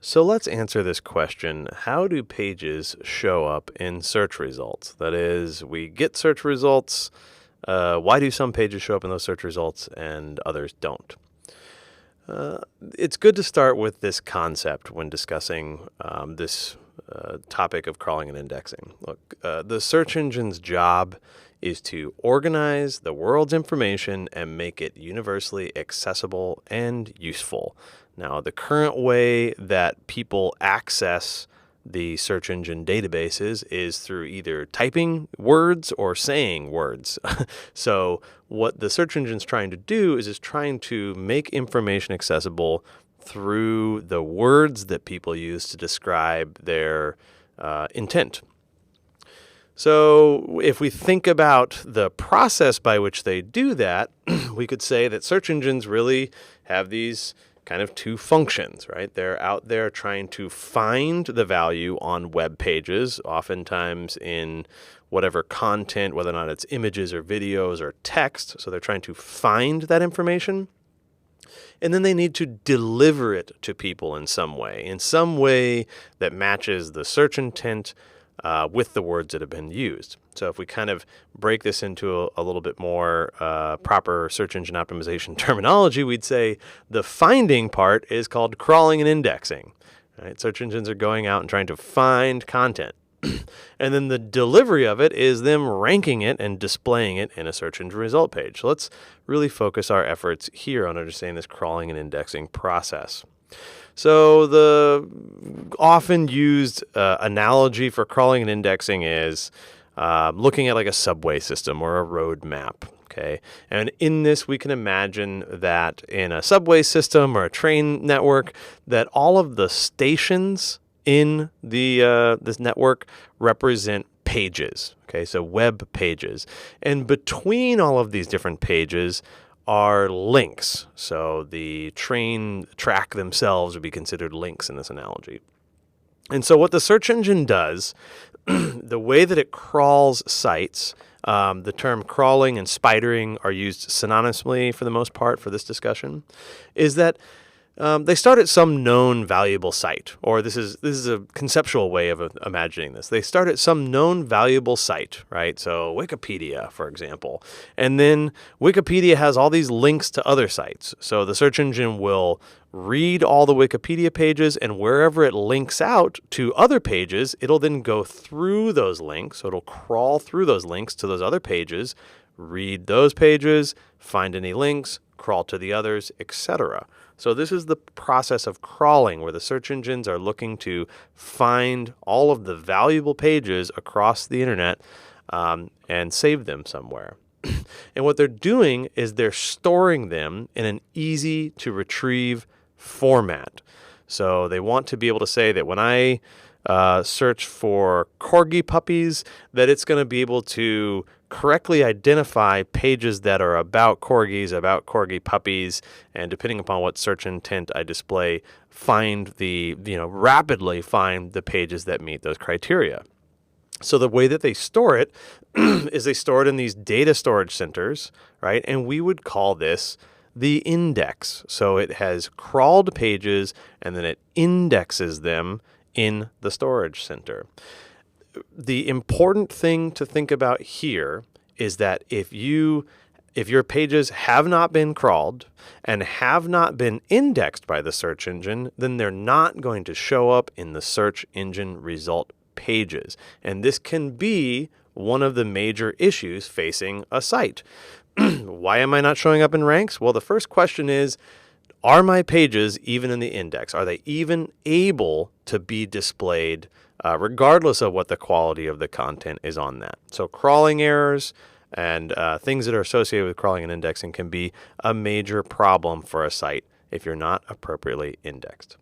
So let's answer this question. How do pages show up in search results? That is, we get search results. Why do some pages show up in those search results and others don't? It's good to start with this concept when discussing this topic of crawling and indexing. Look, the search engine's job is to organize the world's information and make it universally accessible and useful. Now, the current way that people access the search engine databases is through either typing words or saying words. So what the search engine's trying to do is trying to make information accessible through the words that people use to describe their intent. So if we think about the process by which they do that, we could say that search engines really have these kind of two functions, right? They're out there trying to find the value on web pages, oftentimes in whatever content, whether or not it's images or videos or text. So they're trying to find that information. And then they need to deliver it to people in some way that matches the search intent with the words that have been used. So if we kind of break this into a little bit more proper search engine optimization terminology, we'd say the finding part is called crawling and indexing. Right? Search engines are going out and trying to find content. And then the delivery of it is them ranking it and displaying it in a search engine result page. So let's really focus our efforts here on understanding this crawling and indexing process. So the often used analogy for crawling and indexing is looking at like a subway system or a road map. Okay, and in this we can imagine that in a subway system or a train network, that all of the stations in the this network represent pages. Okay, so web pages, and between all of these different pages are links. So the train track themselves would be considered links in this analogy. And so what the search engine does, the way that it crawls sites, the term crawling and spidering are used synonymously for the most part for this discussion, is that they start at some known valuable site, or this is a conceptual way of imagining this. They start at some known valuable site, right? So Wikipedia, for example. And then Wikipedia has all these links to other sites. So the search engine will read all the Wikipedia pages, and wherever it links out to other pages, it'll then go through those links. So it'll crawl through those links to those other pages, read those pages, find any links, crawl to the others, etc. So this is the process of crawling, where the search engines are looking to find all of the valuable pages across the internet and save them somewhere. And what they're doing is they're storing them in an easy to retrieve format. So they want to be able to say that when I search for corgi puppies, that it's going to be able to correctly identify pages that are about corgis, about corgi puppies, and depending upon what search intent I display, rapidly find the pages that meet those criteria. So the way that they store it is they store it in these data storage centers, right? And we would call this the index. So it has crawled pages and then it indexes them in the storage center. The important thing to think about here is that if your pages have not been crawled and have not been indexed by the search engine, then they're not going to show up in the search engine result pages. And this can be one of the major issues facing a site. Why am I not showing up in ranks? Well, the first question is, are my pages even in the index? Are they even able to be displayed regardless of what the quality of the content is on that? So crawling errors and things that are associated with crawling and indexing can be a major problem for a site if you're not appropriately indexed.